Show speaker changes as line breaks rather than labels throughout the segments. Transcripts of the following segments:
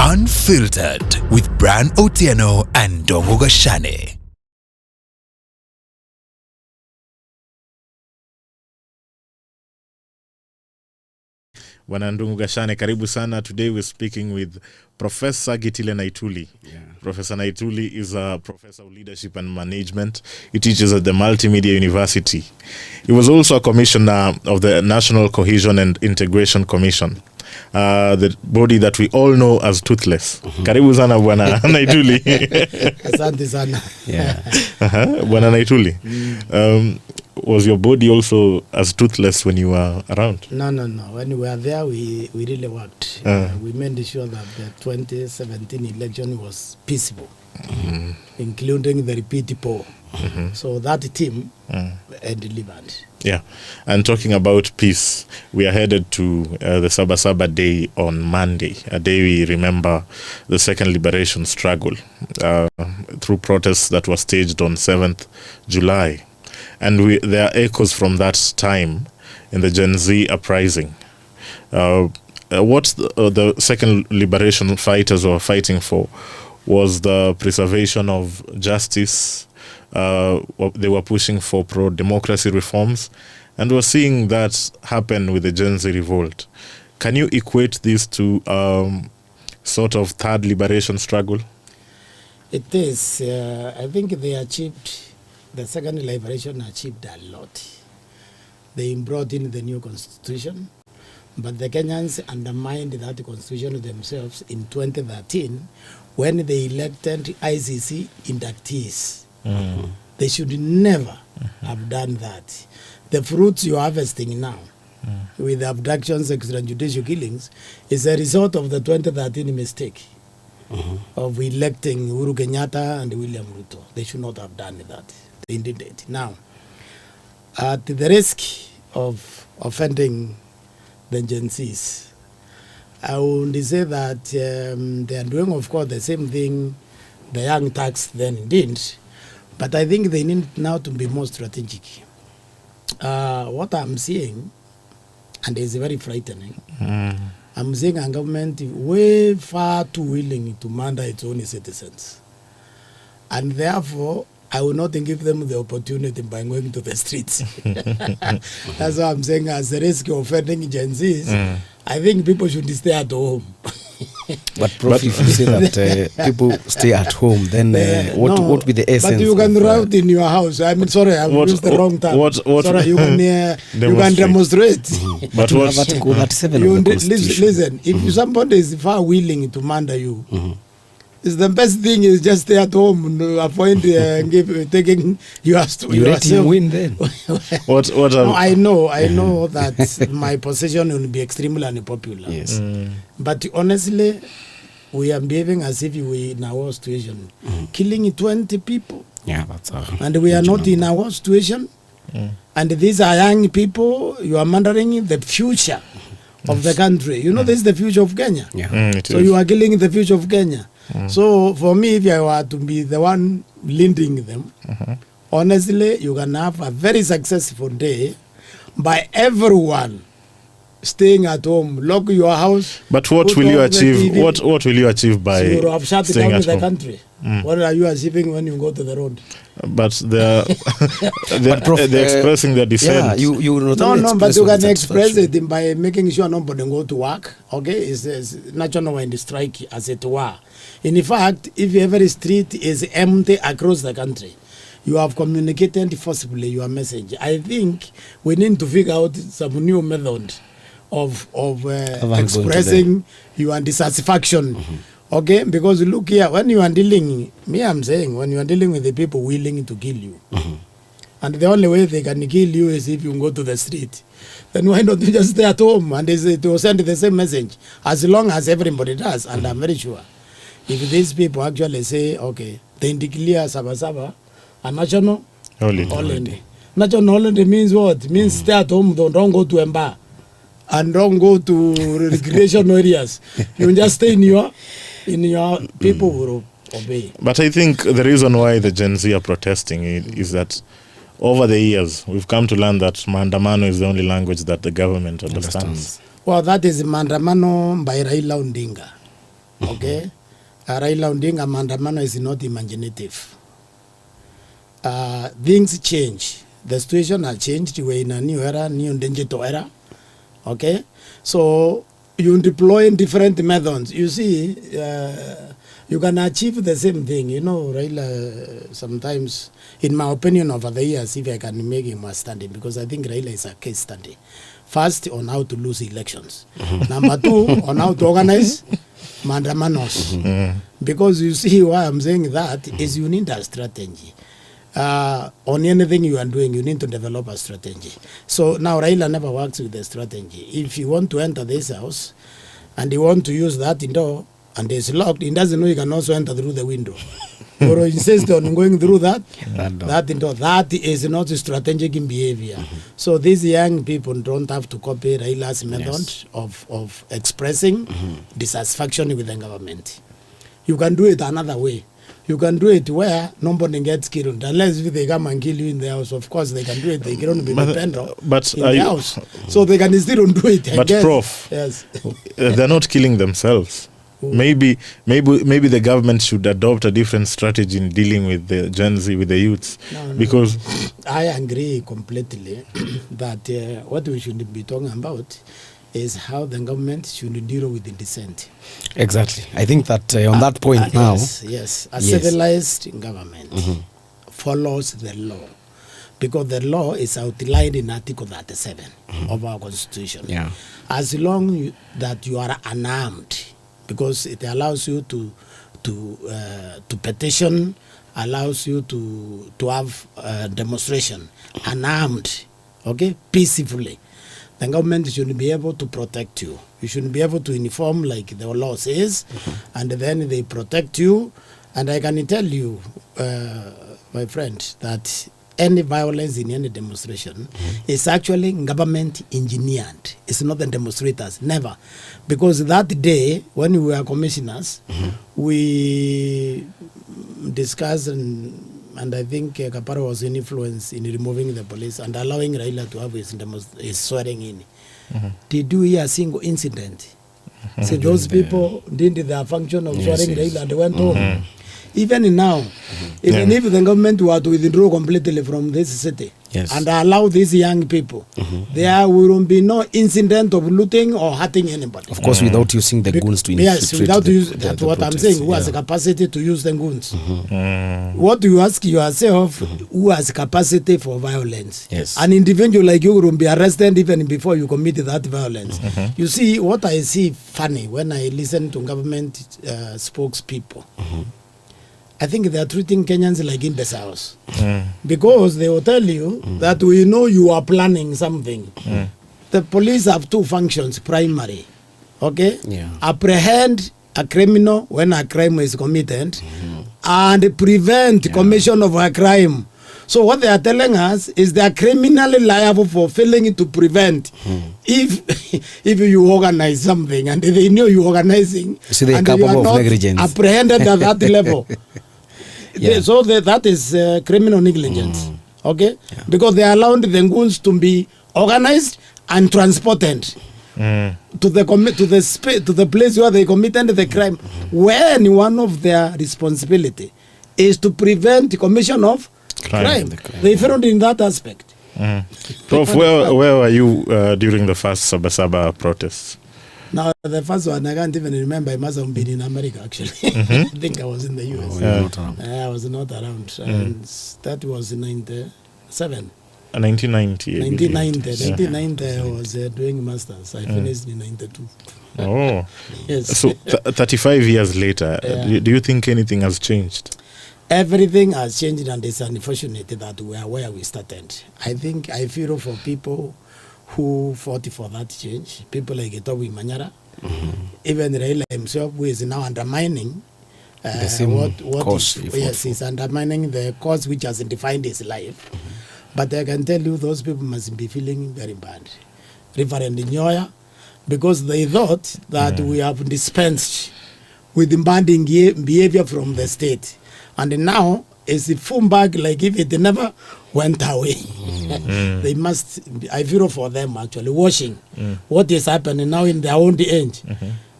Unfiltered with Bran Otieno and Dongo Gashane.
Bwana Ndungu Gashane, karibu sana. Today we're speaking with Professor Gitile Naituli. Professor Naituli is a professor of leadership and management. He teaches at the Multimedia University. He was also a commissioner of the National Cohesion and Integration Commission, the body that we all know as Toothless. Karibu sana Bwana Naituli.
Asante sana.
Bwana Naituli. Was your body also as toothless when you were around?
No. When we were there, we really worked. We made sure that the 2017 election was peaceful, including the repeat poll. So that team delivered.
Yeah. And talking about peace, we are headed to the Saba Saba day on Monday, a day we remember the second liberation struggle through protests that were staged on 7th July. And there are echoes from that time in the Gen Z uprising. What the second liberation fighters were fighting for was the preservation of justice. They were pushing for pro-democracy reforms. And we're seeing that happen with the Gen Z revolt. Can you equate this to sort of third liberation struggle?
It is. I think they achieved... The second liberation achieved a lot. They brought in the new constitution, but the Kenyans undermined that constitution themselves in 2013 when they elected ICC inductees. They should never have done that. The fruits you're harvesting now with the abductions, extrajudicial killings is a result of the 2013 mistake of electing Uhuru Kenyatta and William Ruto. They should not have done that. They did it. Now, at the risk of offending the Gen Zs, I would say that they are doing, of course, the same thing the young Turks then did, but I think they need now to be more strategic. What I'm seeing, and it's very frightening, I'm seeing a government way far too willing to murder its own citizens. And therefore, I will not give them the opportunity by going to the streets. That's what I'm saying. As the risk of offending Gen Zs, I think people should stay at home.
But Prof, if you say that people stay at home, then what would be the essence?
But you can route in your house. I mean, sorry, I've used the wrong term. Sorry, you can demonstrate.
But you have Article 37 of the Constitution.
Listen, if somebody is far willing to murder you, it's the best thing is just stay at home and avoid taking you let him win then. No, I know that my position will be extremely unpopular.
Yes.
But honestly, we are behaving as if we in our situation, killing 20 people.
Yeah, that's
and we are not in our situation. And these are young people. You are murdering the future of the country. You know, this is the future of Kenya. So you are killing the future of Kenya. So for me, if I were to be the one leading them, honestly, you can have a very successful day by everyone staying at home, lock your house.
But what will you achieve? What will you achieve by
you have shut
staying
down
at
the
home?
country? What are you achieving when you go to the road?
But they're expressing their dissent.
Yeah, you
no, but you can express it by making sure nobody go to work. Okay, it's national wind strike as it were. In fact, if every street is empty across the country, you have communicated forcibly your message. I think we need to figure out some new method of expressing your dissatisfaction. Okay, because look here, when you are dealing, I'm saying, when you are dealing with the people willing to kill you, and the only way they can kill you is if you go to the street, then why don't you just stay at home and to send the same message, as long as everybody does, and I'm very sure. If these people actually say, okay, they declare Saba Saba a national holiday. National holiday means what? It means stay at home, don't go to a bar, and don't go to recreation areas. You just stay in your people will obey.
But I think the reason why the Gen Z are protesting is that over the years, we've come to learn that maandamano is the only language that the government understands.
Well, that is maandamano by Raila Odinga. okay? Raila Odinga maandamano is not imaginative. Things change. The situation has changed. We're in a new era, new digital era, okay? So you deploy different methods. You see, you can achieve the same thing. You know, Raila, sometimes, in my opinion, over the years, if I can make him a study, because I think Raila is a case study. First, on how to lose elections. Number two, on how to organize mandamanos. Because you see why I'm saying that is you need a strategy. On anything you are doing, you need to develop a strategy. So now Raila never works with a strategy. If you want to enter this house and you want to use that door and it's locked, he doesn't know you can also enter through the window. Or insist on going through that door. That is not strategic in behavior. So these young people don't have to copy Raila's method of expressing dissatisfaction with the government. You can do it another way. You can do it where nobody gets killed. Unless if they come and kill you in the house, of course they can do it. They cannot be dependent in the house. So they can still do it.
But Prof,
yes.
They're not killing themselves. Maybe the government should adopt a different strategy in dealing with the Gen Z, with the youths. Because
I agree completely that what we should be talking about is how the government should deal with the dissent.
Exactly. I think that on that point now.
Yes. A civilized government follows the law. Because the law is outlined in Article 37 of our Constitution.
Yeah.
As long that you are unarmed, because it allows you to petition, allows you to have demonstration, unarmed, okay, peacefully. The government should be able to protect you. You should be able to inform like the law says, and then they protect you. And I can tell you, my friend, that any violence in any demonstration is actually government engineered. It's not the demonstrators, never. Because that day, when we were commissioners, we discussed and I think Kaparo was in influence in removing the police and allowing Raila to have his swearing in. Did you hear a single incident? So those people did their function of swearing Raila and they went home. Even now, even if the government were to withdraw completely from this city and allow these young people, there will be no incident of looting or hurting anybody.
Of course, without using the goons to
infiltrate. Yes, without using, that's what I'm saying, who has the capacity to use the goons. What you ask yourself, who has capacity for violence?
Yes.
An individual like you will be arrested even before you commit that violence. You see, what I see funny when I listen to government spokespeople, I think they are treating Kenyans like imbeciles. Because they will tell you that we know you are planning something. The police have two functions, primary. Okay? Apprehend a criminal when a crime is committed and prevent commission of a crime. So what they are telling us is they are criminally liable for failing to prevent. If you organize something and they know you organizing,
so they are
and
capable
you are
of
not
negligence.
Apprehended at that level. So that is criminal negligence. Okay? Because they allowed the goons to be organized and transported to the place where they committed the crime, when one of their responsibility is to prevent the commission of crime. They failed in that aspect.
Prof, where were you during the first Saba Saba protests?
Now, the first one, I can't even remember. I must have been in America, actually. I think I was in the US. I was not around. And that was in 97.
1990.
1990, I was doing masters. I finished in 92.
Oh.
Yes.
So 35 years later, do you think anything has changed?
Everything has changed, and it's unfortunate that we are where we started. I feel for people who fought for that change, people like Etobi Manyara, even Raila himself, who is now undermining
the same cause.
He's undermining the cause which has defined his life. But I can tell you, those people must be feeling very bad. Reverend Nyoya, because they thought that we have dispensed with demanding behavior from the state. And now, it's a full bag, like if it never went away. They must, I feel for them actually, watching what is happening now in their own age.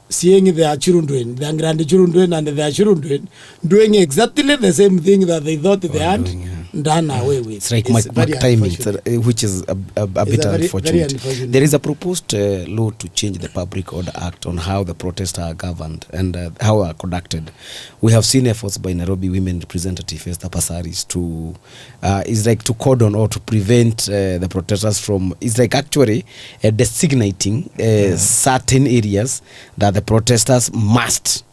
seeing their children, their grandchildren and their children doing exactly the same thing that they thought they had done away with.
It's like
very
timing,
unfortunate.
which is a bit
very
unfortunate.
unfortunate.
There is a proposed law to change the Public Order Act on how the protests are governed and how are conducted. We have seen efforts by Nairobi women representative Esther Passaris to is like to cordon or to prevent the protesters from, it's like actually designating certain areas that the protesters must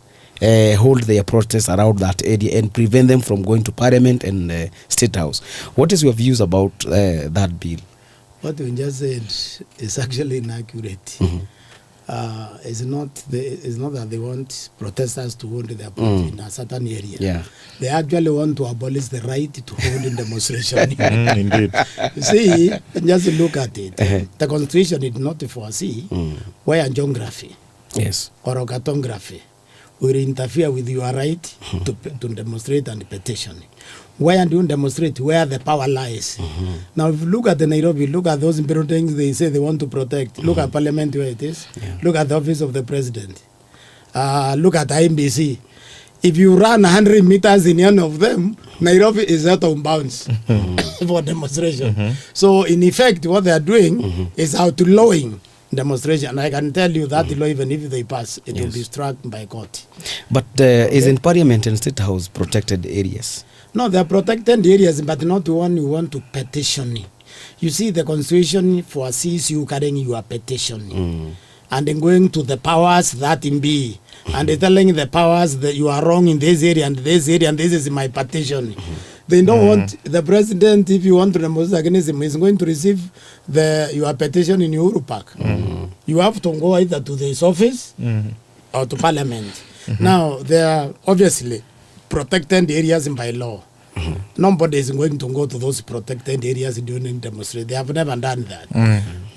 hold their protests around that area and prevent them from going to Parliament and State House. What is your views about that bill?
What you just said is actually inaccurate. It's not that they want protesters to hold their protest in a certain area.
Yeah.
They actually want to abolish the right to hold in demonstration.
Indeed.
You see, just look at it. The Constitution did not foresee where geography or cartography will interfere with your right to demonstrate and petition. Why do you demonstrate? Where the power lies. Now, if you look at the Nairobi, look at those buildings they say they want to protect. Look at Parliament where it is. Look at the office of the President. Look at IMBC. If you run 100 meters in any of them, Nairobi is out of bounds for demonstration. So, in effect, what they are doing is outlawing demonstration. I can tell you that law, even if they pass, it will be struck by court.
But isn't Parliament and State House protected areas?
No, they are protected areas, but not the one you want to petition. You see, the Constitution foresees you carrying your petition and then going to the powers that in be and telling the powers that you are wrong in this area and this area and this is my petition. They don't want the president, if you want to demonstrate against him, is going to receive your petition in Uhuru Park. You have to go either to his office or to Parliament. Now, they are obviously protected areas by law. Nobody is going to go to those protected areas during demonstration. They have never done that.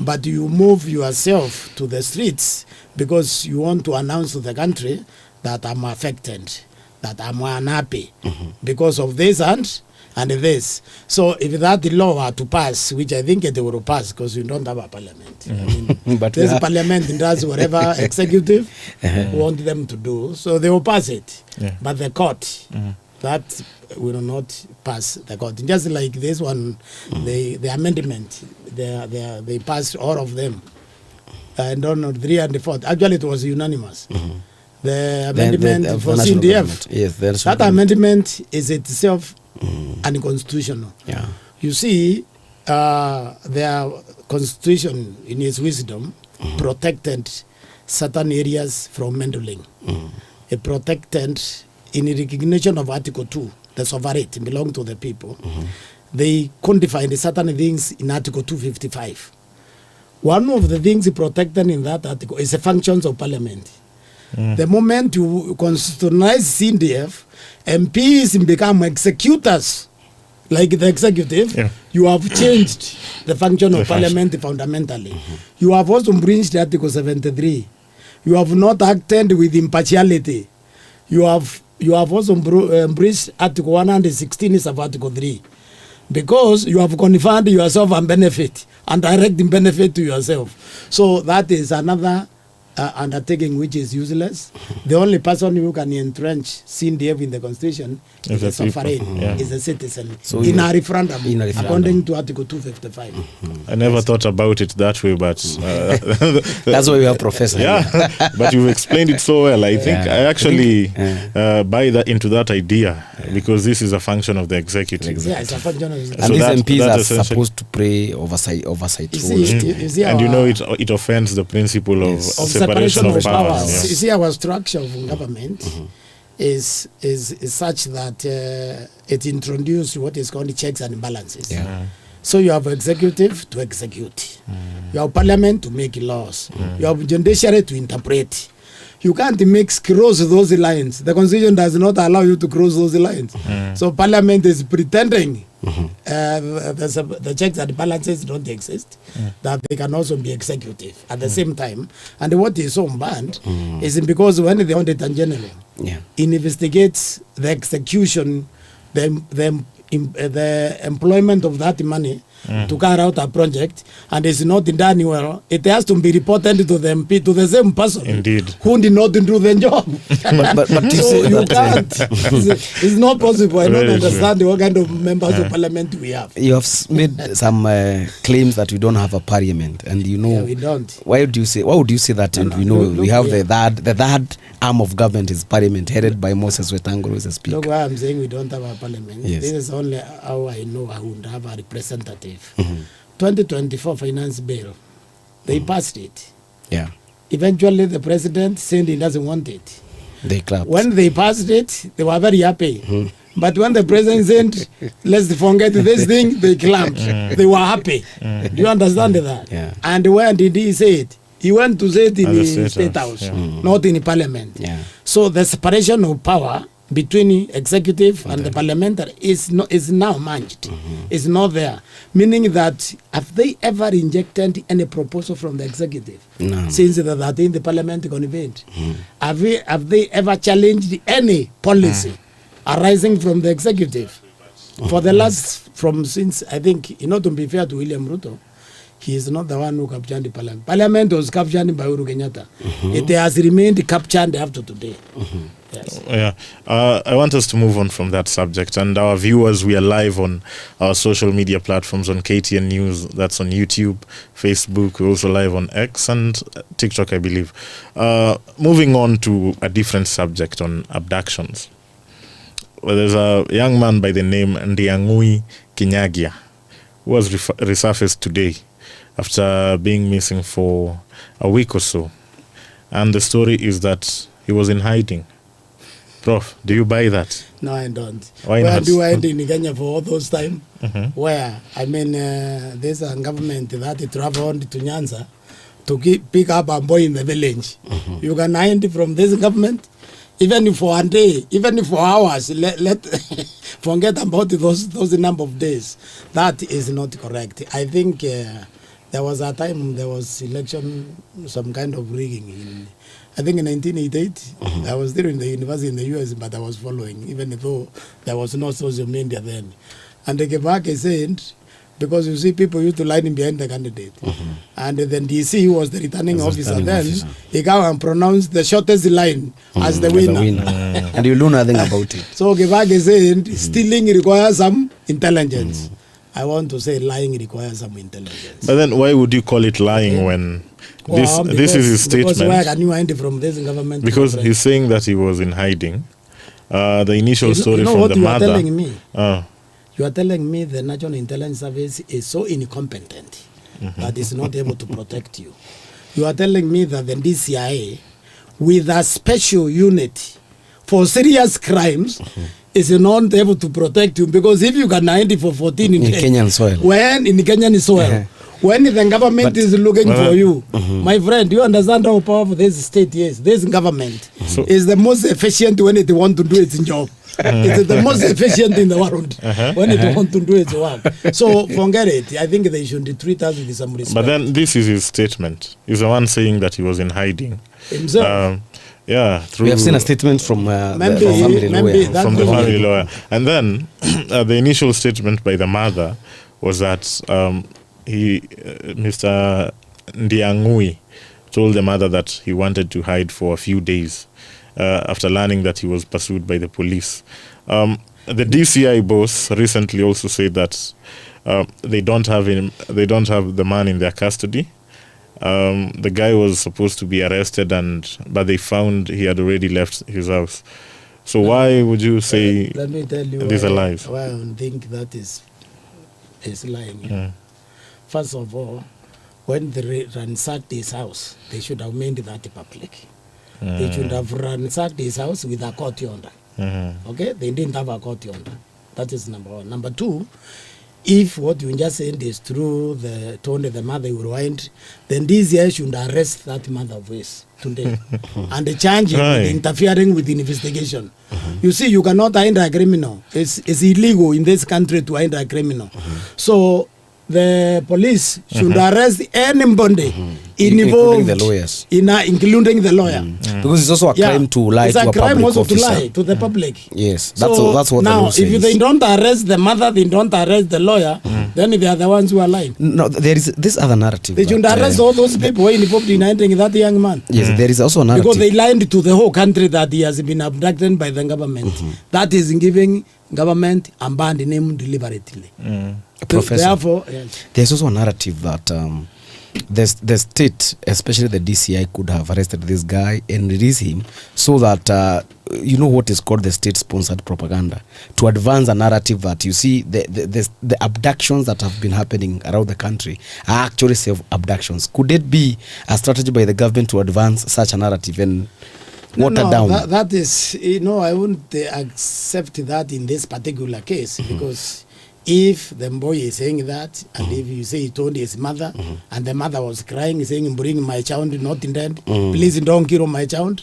But you move yourself to the streets because you want to announce to the country that I'm affected, that I'm unhappy because of this and this. So if that law were to pass, which I think it will pass because you don't have a parliament. I mean,
But
this parliament does whatever executive want them to do, so they will pass it. But the court, that will not pass the court. Just like this one, the amendment, they passed all of them. I don't know, 3 and 4. Actually, it was unanimous. The amendment for CDF.
Yes,
that amendment is itself unconstitutional.
Yeah.
You see, their constitution, in its wisdom, protected certain areas from meddling. It protected, in recognition of Article 2, the sovereignty belong to the people. They codified certain things in Article 255. One of the things protected in that article is the functions of parliament. The moment you constitutionalize CDF, MPs become executors, like the executive, you have changed the function of parliament fundamentally. You have also breached Article 73. You have not acted with impartiality. You have also breached Article 116 of Article 3. Because you have conferred yourself and benefit and direct benefit to yourself. So that is another undertaking which is useless. The only person who can entrench CDF in the constitution is a sovereign, is a citizen, so in a referendum, according to Article 255.
I never thought about it that way, but
that's why we are professor.
But you've explained it so well. I think I actually buy into that idea because this is a function of the executive.
Exactly. It's a function of the
and these MPs are supposed to play oversight roles.
And it offends the principle of separation of powers.
You see, our structure of government is such that it introduces what is called checks and balances. So you have executive to execute. You have parliament to make laws. You have judiciary to interpret. You can't cross those lines. The constitution does not allow you to cross those lines. So parliament is pretending the checks and balances don't exist, that they can also be executive at the same time. And what is so bad is because when the Auditor General investigates the execution, the employment of that money to carry out a project and it's not done well, it has to be reported to the MP, to the same person.
Indeed.
Who did not do the job.
but you
So
say
you
that,
can't. It's not possible. I don't
Very
understand what kind of members of parliament we have.
you have made some claims that we don't have a parliament, and you know
Yeah, we don't.
why would you say that? And
no,
we know
look,
we have
yeah.
the third arm of government is parliament, headed by Moses Wetang'ula as a speaker.
Look why I'm saying we don't have a parliament.
Yes.
This is only how I know I would have a representative. 2024 finance bill, they passed it.
Yeah,
Eventually, the president said he doesn't want it.
they clapped.
When they passed it, they were very happy. But when the president said, let's forget this thing, they clapped. They were happy. Do you understand that?
Yeah.
And where did he say it? He went to say it in
At the
the
State
State
House,
House,
yeah.
not in the Parliament.
Yeah.
So the separation of power between executive and the parliamentary is now merged. It's not there. Meaning that have they ever injected any proposal from the executive
No.
since the 13th parliament convened? Have they ever challenged any policy arising from the executive? For the last, since I think, to be fair to William Ruto, he is not the one who captured the parliament. Parliament was captured by Uhuru Kenyatta. It has remained captured after today. Yes.
Yeah, I want us to move on from that subject. And our viewers, we are live on our social media platforms on KTN News. That's on YouTube, Facebook. We're also live on X and TikTok, I believe. Moving on to a different subject on abductions. Well, there's a young man by the name Ndiangui Kinyagia who was resurfaced today after being missing for a week or so. And the story is that he was in hiding. Prof, do you buy that?
No, I don't.
Why
Where
not?
do I end in Kenya for all those time? Where? I mean, there's a government that traveled to Nyanza to pick up a boy in the village. You can hide from this government? Even for a day, even for hours, let forget about those number of days. That is not correct. I think there was a time there was election, some kind of rigging. I think in 1988, I was there in the university in the US, but I was following, even though there was no social media then. And the Kebake said, because you see people used to line behind the candidate. And then DC, who was the returning officer then, he came and pronounced the shortest line as the winner.
And you know nothing about it.
So Kebake said, stealing requires some intelligence. I want to say lying requires some intelligence.
But then why would you call it lying when this is his statement?
Because where can you hide from this government?
Because he's saying that he was in hiding. The initial story
you know
from
what
the
you
mother.
Are telling me?
You
are telling me the National Intelligence Service is so incompetent that it's not able to protect you. You are telling me that the DCIA, with a special unit for serious crimes, is not able to protect you, because if you can hide for 14
in Kenyan soil,
when in Kenyan soil, when the government is looking for you, my friend, do you understand how powerful this state is? This government is the most efficient when it want to do its job. It's the most efficient in the world when it want to do its work. So forget it. I think they should treat us with some respect.
But then this is his statement. He's the one saying that he was in hiding
Himself.
Through
we have seen a statement from the family lawyer.
And then the initial statement by the mother was that Mr. Ndiangui told the mother that he wanted to hide for a few days after learning that he was pursued by the police. The DCI boss recently also said that they don't have the man in their custody. The guy was supposed to be arrested, but they found he had already left his house. So why would you say
let me tell you
these are lies?
Why I think that is lying. First of all, when they ransacked his house, they should have made that public. They should have ransacked his house with a court order. Okay, they didn't have a court order. That is number one. Number two, if what you just said is true, the mother will rewind, then this year should arrest that mother of his today and charge him with interfering with the investigation. You see, you cannot hide a criminal. It's illegal in this country to hide a criminal. So the police should arrest anybody involved,
including the lawyers,
including the lawyer,
because it's also a crime to lie to a public officer. It's a crime also to lie to the public. Yes, that's what
now,
the law says.
If they don't arrest the mother, they don't arrest the lawyer, then they are the ones who are lying.
No, there is this other narrative.
They should arrest all those people who are involved in hiding that young man.
Yes, there is also a narrative.
Because they lied to the whole country that he has been abducted by the government. That is giving government a bad name deliberately.
Professor,
therefore, yes.
There's also a narrative that the state, especially the DCI, could have arrested this guy and release him so that you know what is called the state-sponsored propaganda, to advance a narrative that, you see, the abductions that have been happening around the country are actually self-abductions. Could it be a strategy by the government to advance such a narrative and water down?
That is, I wouldn't accept that in this particular case, because if the boy is saying that, and if you say he told his mother, and the mother was crying, saying, bring my child, not in that, please don't kill my child,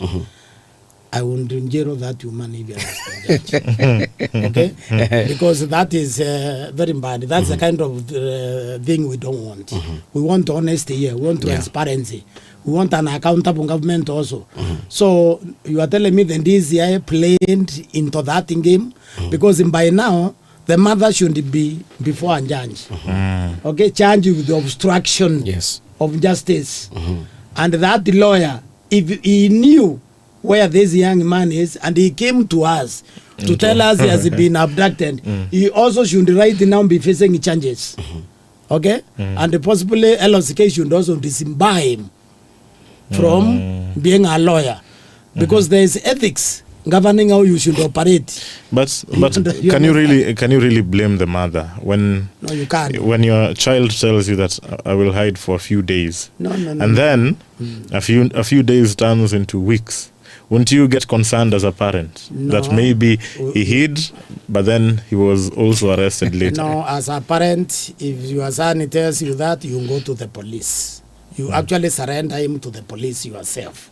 I wouldn't jail that woman if you understand. Okay? Because that is very bad. That's the kind of thing we don't want. We want honesty here. We want transparency. We want an accountable government also. So you are telling me the DCI played into that game? Because by now, the mother should be before a judge. Okay, charged with the obstruction of justice. And that lawyer, if he knew where this young man is and he came to us to tell us he has been abducted, he also should right now be facing charges. Okay? And possibly LOCK should also disbar him from being a lawyer. Because there is ethics governing how you should operate.
But can you really blame the mother when
you can't.
When your child tells you that I will hide for a few days, and then a few days turns into weeks? Wouldn't you get concerned as a parent that maybe he hid, but then he was also arrested later?
No, as a parent, if your son tells you that, you go to the police. You actually surrender him to the police yourself.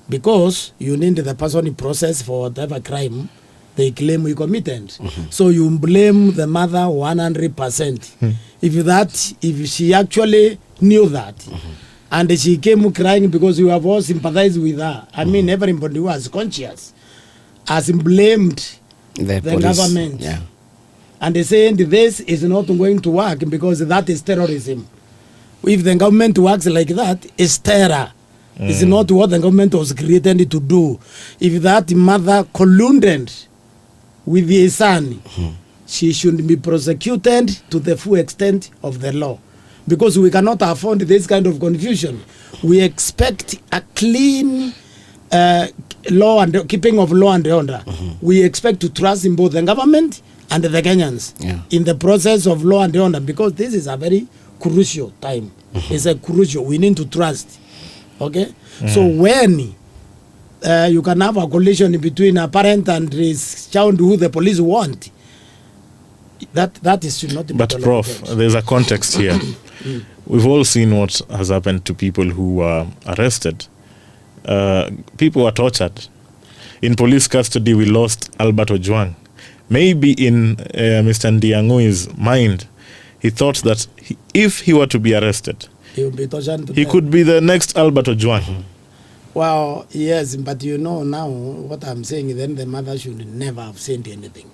Because you need the person in process for whatever crime they claim you committed. So you blame the mother 100%. If she actually knew that, and she came crying because you have all sympathized with her, I mean, everybody who was conscious has blamed the government. Yeah. And they say this is not going to work because that is terrorism. If the government works like that, it's terror. It's not what the government was created to do. If that mother colluded with his son, she should be prosecuted to the full extent of the law. Because we cannot afford this kind of confusion. We expect a clean law and keeping of law and order. We expect to trust in both the government and the Kenyans in the process of law and order, because this is a very crucial time. It's a crucial. We need to trust. Okay? So when you can have a collision between a parent and his child who the police want, that is should not be.
But Prof, there's a context here. We've all seen what has happened to people who were arrested. People were tortured. In police custody, we lost Albert Ojwang. Maybe in Mr. Ndiangui's mind, he thought that if he were to be arrested,
he would be tortured.
He could be the next Albert Ojwang.
Well, yes, but now what I'm saying, then the mother should never have said anything.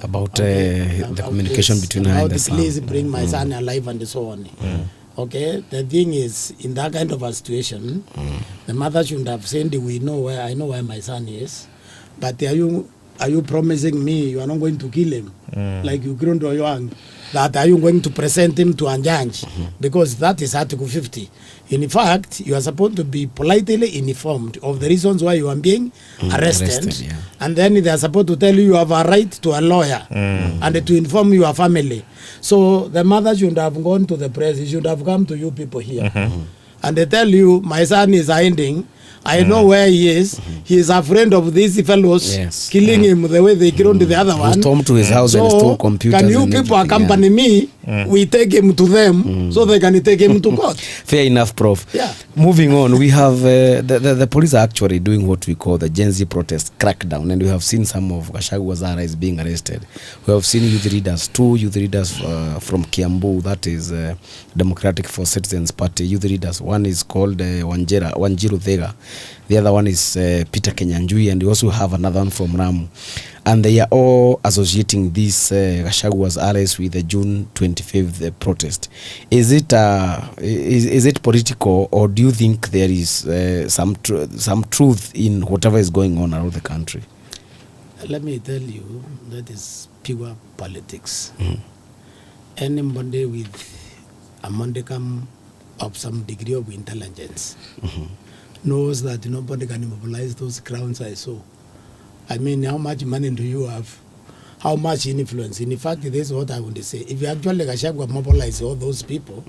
About the communication between her and the son.
Please bring my son alive and so on. Okay, the thing is, in that kind of a situation, the mother shouldn't have said, I know where my son is, but are you promising me you are not going to kill him like you killed Ojwang? That are you going to present him to a judge? Because that is Article 50. In fact, you are supposed to be politely informed of the reasons why you are being arrested. And then they are supposed to tell you have a right to a lawyer and to inform your family. So the mother should have gone to the press. He should have come to you people here. And they tell you, my son is hiding. I know where he is. He is a friend of these fellows, killing him the way they killed the other one.
Stormed to his house and stole computers.
Can you people accompany me? We take him to them so they can take him to court.
Fair enough, Prof.
Yeah.
Moving on, we have the police are actually doing what we call the Gen Z protest crackdown, and we have seen some of Gachagua is being arrested. We have seen two youth leaders from Kiambu, that is Democratic for Citizens Party youth leaders. One is called Wanjiru Thega, The other one is Peter Kenyanjui, and we also have another one from Ramu. And they are all associating this Gachagwa's arrest with the June 25th protest. Is it political, or do you think there is some truth in whatever is going on around the country?
Let me tell you, that is pure politics. Anybody with a modicum of some degree of intelligence knows that nobody can mobilize those crowds I saw. I mean, how much money do you have? How much influence? In fact, this is what I want to say. If you actually Gachagua mobilize all those people,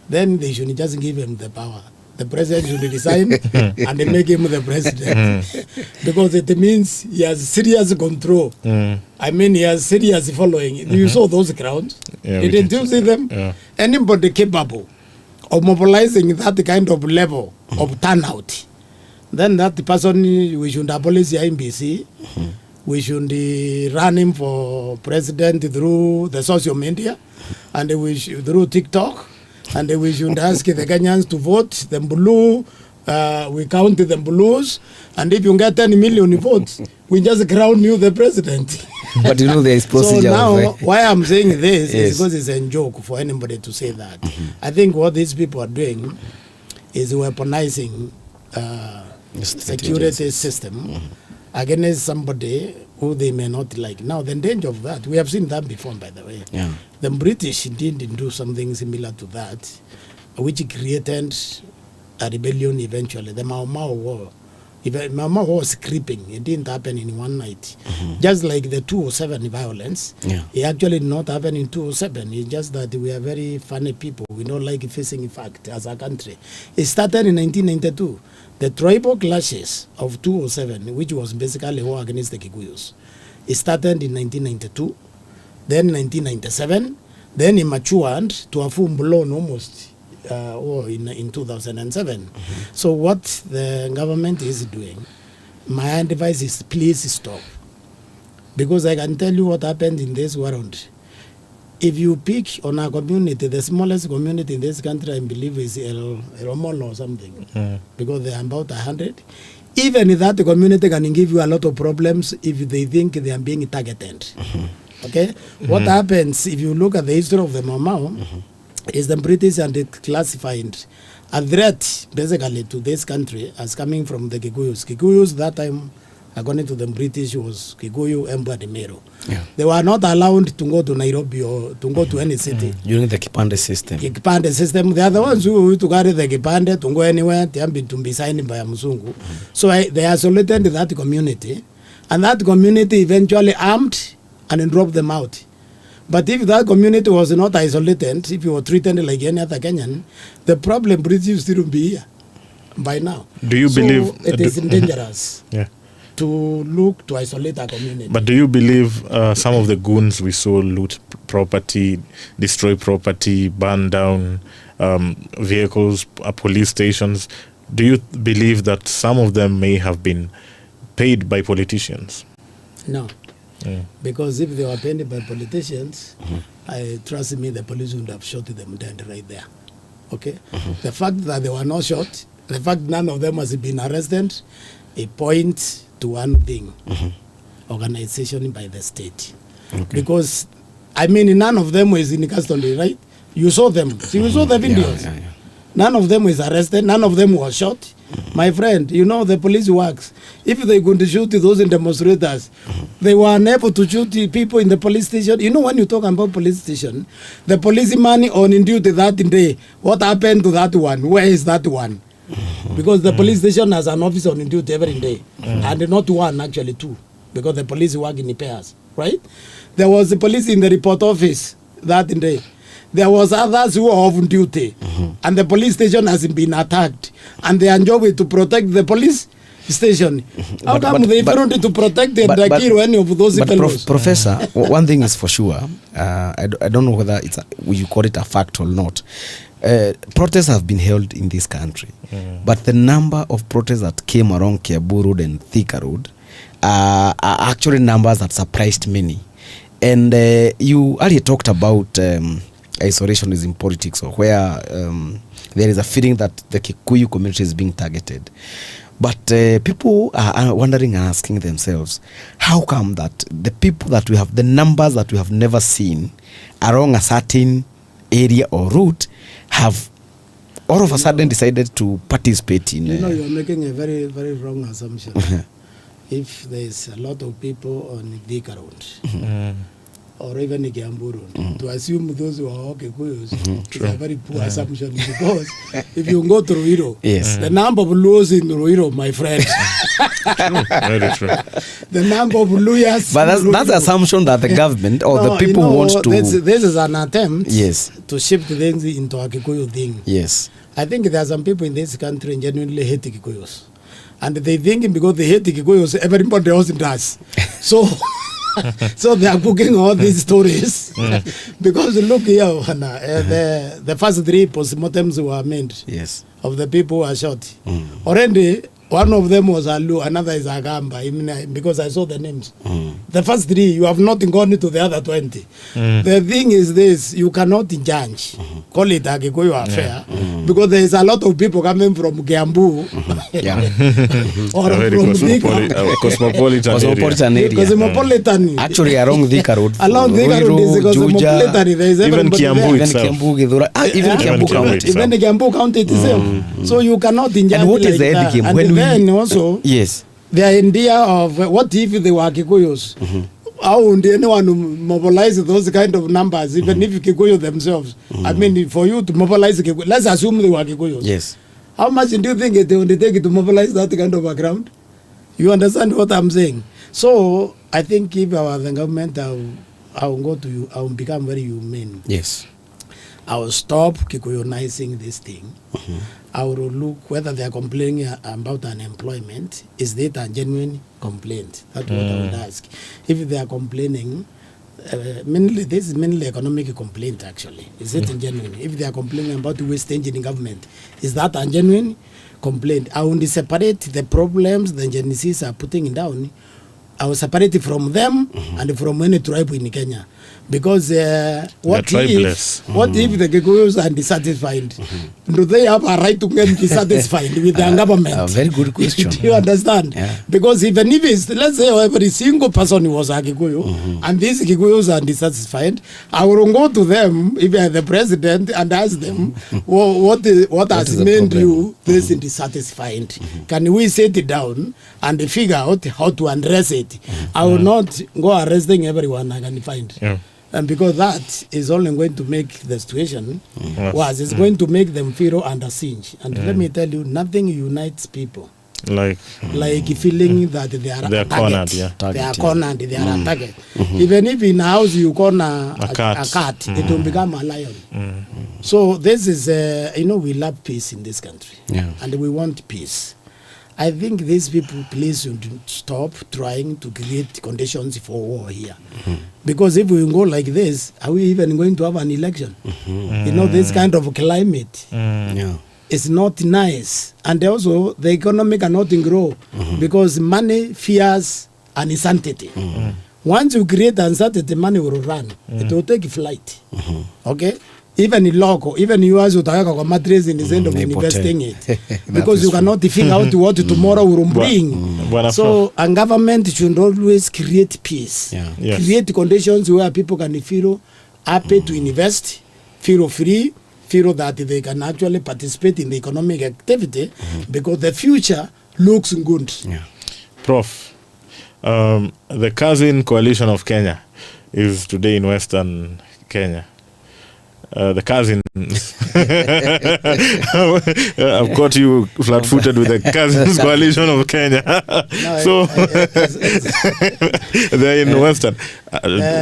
then they should just give him the power. The president should resign and they make him the president. Because it means he has serious control. I mean, he has serious following. You saw those crowds?
Yeah,
Didn't you see them?
Yeah.
Anybody capable of mobilizing that kind of level of turnout, then that person, we should abolish the IMBC. We should run him for president through the social media, and we should, through TikTok, and we should ask the Kenyans to vote the blue. We count the blues, and if you get 10 million votes, we just crown you the president.
But you know there is procedure.
So now, why I'm saying this is because it's a joke for anybody to say that. I think what these people are doing is weaponizing security system against somebody who they may not like. Now, the danger of that, we have seen that before, by the way.
Yeah.
The British did do something similar to that, which created a rebellion eventually. The Mau Mau War. Mau Mau War was creeping. It didn't happen in one night. Just like the 207 violence, it actually did not happen in 207. It's just that we are very funny people. We don't like facing fact as a country. It started in 1992. The tribal clashes of 207, which was basically war against the Kikuyus, it started in 1992, then 1997, then it matured to a full-blown almost in 2007. So what the government is doing, my advice is please stop. Because I can tell you what happened in this world. If you pick on a community, the smallest community in this country, I believe, is El Romolo or something, because they are about 100. Even if that community can give you a lot of problems if they think they are being targeted. Okay? What happens, if you look at the history of the Mau Mau, is the British and it classified a threat, basically, to this country as coming from the Kikuyus. Kikuyus, that time, according to the British, was Kikuyu, Embu, and Meru. They were not allowed to go to Nairobi or to go to any city.
During the Kipande system.
Kipande system. They are the ones who to carry the Kipande to go anywhere, to be signed by a Muzungu. So they isolated that community, and that community eventually armed and dropped them out. But if that community was not isolated, if you were treated like any other Kenyan, the problem British still be here by now.
Do you believe
it is dangerous?
Yeah.
To look to isolate a community.
But do you believe some of the goons we saw loot property, destroy property, burn down vehicles, police stations? Do you believe that some of them may have been paid by politicians?
No. Because if they were paid by politicians, I trust me, the police would have shot them dead right there. Okay? The fact that they were not shot, the fact none of them has been arrested, it points to one thing, organization by the state. Because, I mean, none of them was in custody, right? You saw them. You saw the videos.
Yeah.
None of them was arrested. None of them was shot. My friend, you know the police works. If they could shoot those demonstrators, they were unable to shoot the people in the police station. You know, when you talk about police station, the policeman on duty that day, what happened to that one? Where is that one? Because the police station has an officer on duty every day. And not one, actually two. Because the police work in pairs, right? There was the police in the report office that day. There was others who were off duty. And the police station has been attacked. And their job is to protect the police station. How come they don't to protect and kill any of those fellows?
Professor, one thing is for sure, I don't know whether you call it a fact or not. Protests have been held in this country, but the number of protests that came around Kiambu Road and Thika Road are actually numbers that surprised many. And you earlier talked about isolationism in politics, or where there is a feeling that the Kikuyu community is being targeted. But people are wondering and asking themselves, how come that the people that we have, the numbers that we have never seen along a certain area or route, have all of a sudden decided to participate in...
you're making a very, very wrong assumption. If there's a lot of people on Thika Road, or even in Kiambu Road, to assume those who are Kikuyus is a very poor assumption, because if you go to Ruiro, the number of Luos in Ruiro, my friend,
Very true.
the number of Luyas...
But that's the assumption that the government or the people want to...
This is an attempt
Yes.
to shift things into a Kikuyu thing.
Yes.
I think there are some people in this country genuinely hate Kikuyus. And they think because they hate Kikuyus, everybody else does. So... so they are cooking all these stories. Because look here, the first 3 postmortems were made of the people who are shot. Already, one of them was Alu, another is Agamba, because I saw the names. The first 3, you have not gone into the other 20. The thing is this, you cannot judge, call it a Kikuyu affair, because there is a lot of people coming from Kiambu, or from
cosmopolitan area.
Cosmopolitan.
Actually, along Thika Road,
along Thika Road is cosmopolitan. There is
Even Kiambu itself.
Even Kiambu County.
Even the Kiambu County itself. So you cannot judge.
And what is the end game?
And then also, the idea of what if they were Kikuyus? How would anyone mobilize those kind of numbers, even if Kikuyu themselves? I mean, for you to mobilize Kikuyu, let's assume they were Kikuyus.
Yes.
How much do you think they would take to mobilize that kind of background? You understand what I'm saying? So I think if the government, I will become very humane.
Yes.
I will stop Kikuyunizing this thing. I will look whether they are complaining about unemployment. Is that a genuine complaint? That's what I would ask. If they are complaining, this is mainly economic complaint actually. Is it genuine? If they are complaining about wastage in government, is that a genuine complaint? I will separate the problems the Genesis are putting down. I will separate it from them and from any tribe in Kenya. Because what if the Kikuyus are dissatisfied? Do they have a right to get dissatisfied with their government?
A very good question.
Do you understand? Because even if it's, let's say every single person was a Kikuyu, and these Kikuyus are dissatisfied, I will go to them, if I am the president, and ask them, what has made you this dissatisfied? Can we sit it down and figure out how to address it? I will not go arresting everyone I can find. And because that is only going to make the situation worse. It's going to make them feel under siege. And let me tell you, nothing unites people like feeling that they are
cornered.
They are cornered, they are a target. Even if in a house you corner a cat, it will become a lion. So this is, we love peace in this country. And we want peace. I think these people, please, should stop trying to create conditions for war here. Because if we go like this, are we even going to have an election? This kind of climate is not nice. And also, the economy cannot grow because money fears uncertainty. Once you create uncertainty, money will run. It will take flight. Okay? Even in local, even you as utaweka kwa mattress in the end of investing it. Because you cannot figure out what tomorrow will bring. So a government should always create peace. Create conditions where people can feel happy to invest, feel free, feel that they can actually participate in the economic activity because the future looks good.
Prof, the Cousin Coalition of Kenya is today in Western Kenya. The cousins. I've got you flat-footed with the Cousins Coalition of Kenya. They're in Western.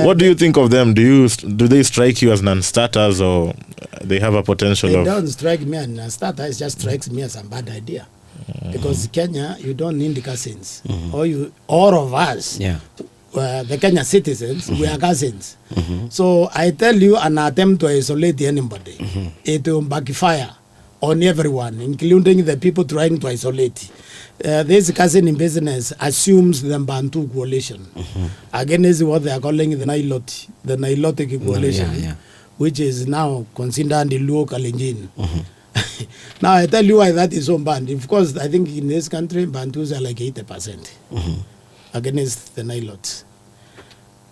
What do you think of them? Do they strike you as non-starters, or they have a potential
They don't strike me as non-starter. It just strikes me as a bad idea. Because Kenya, you don't need cousins. All of us. The Kenya citizens, we are cousins. So I tell you, an attempt to isolate anybody, it will backfire on everyone, including the people trying to isolate. This cousin in business assumes the Bantu coalition. Again, is what they are calling the Nilotic coalition, which is now considered the Luo Kalenjin. Now I tell you why that is so bad. Of course, I think in this country, Bantus are like 80% against the Nilots.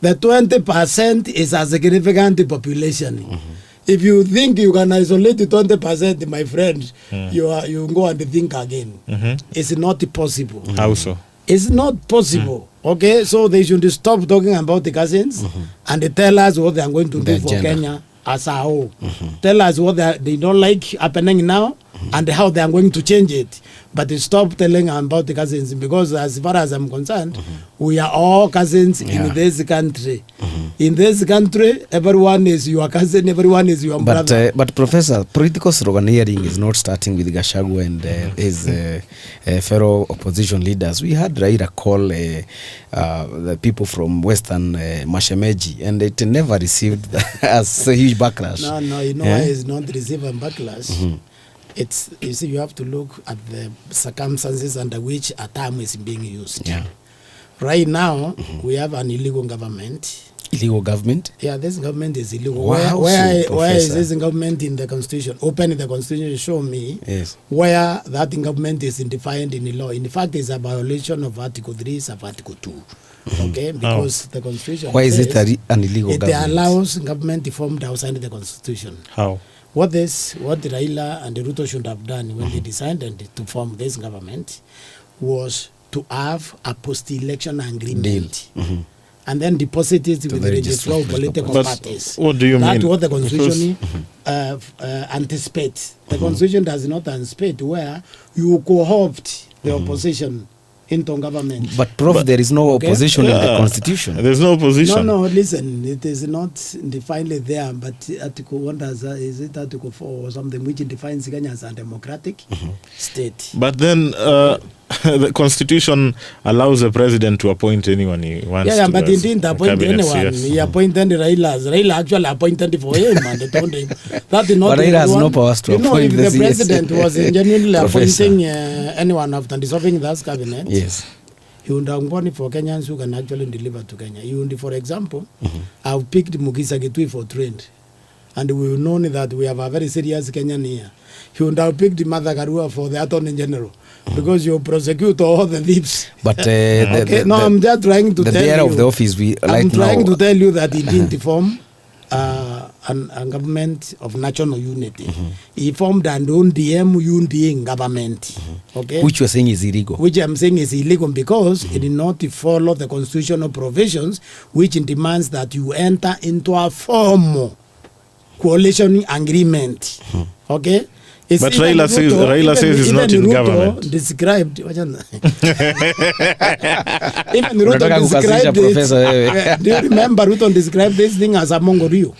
The 20% is a significant population. If you think you can isolate the 20%, my friend, you go and think again. It's not possible.
How so?
It's not possible. Okay, so they should stop talking about the cousins and they tell us what they are going to do for Kenya as a whole. Tell us what they don't like happening now and how they are going to change it. But they stop telling about the cousins, because as far as I'm concerned, we are all cousins in this country. In this country, everyone is your cousin, everyone is your brother.
But Professor, political sloganeering is not starting with Gachagua and his fellow opposition leaders. We had Raila call the people from Western Mashemeji, and it never received as a huge backlash.
No, you know why it's not receiving backlash? It's, you see, you have to look at the circumstances under which a term is being used. Right now, we have an illegal government.
Illegal government?
Yeah, this government is illegal.
Wow,
where is this government in the constitution? Open the constitution, show me where that government is defined in the law. In fact, it's a violation of Article 3 of Article 2. Okay, because the constitution.
Why is it an illegal government?
It allows government formed outside the constitution.
How?
What Raila and Ruto should have done when they decided to form this government was to have a post-election agreement and then deposit it with the registrar of political parties.
What do you mean?
That's what the constitution anticipates. The constitution does not anticipate where you co-opt the opposition into government.
But Prof, there is no opposition in the constitution.
There's no opposition.
No, listen, it is not defined there, but Article 1 is it Article 4 or something, which defines Kenya as a democratic state.
But then the constitution allows the president to appoint anyone he wants to.
But he didn't appoint anyone. He appointed Raila actually appointed for him and they told him that is not.
But Raila has no powers to appoint.
If the president was genuinely appointing anyone after dissolving that cabinet, he would have gone for Kenyans who can actually deliver to Kenya. He would, for example, have picked Mugisa Gitui for trend, and we will know that we have a very serious Kenyan here. He would have picked Martha Karua for the Attorney General, because you prosecute all the thieves.
But
I'm just trying to tell you. The
bearer of the office,
I'm trying to tell you that he didn't form a government of national unity. He formed an ODM unity government. Okay?
Which you are saying is illegal.
Which I'm saying is illegal because it did not follow the constitutional provisions, which demands that you enter into a formal coalition agreement. Okay?
It's but Raila says he's not in government.
Described, even Ruto described it. Do you remember Ruto described this thing as a Mongorio?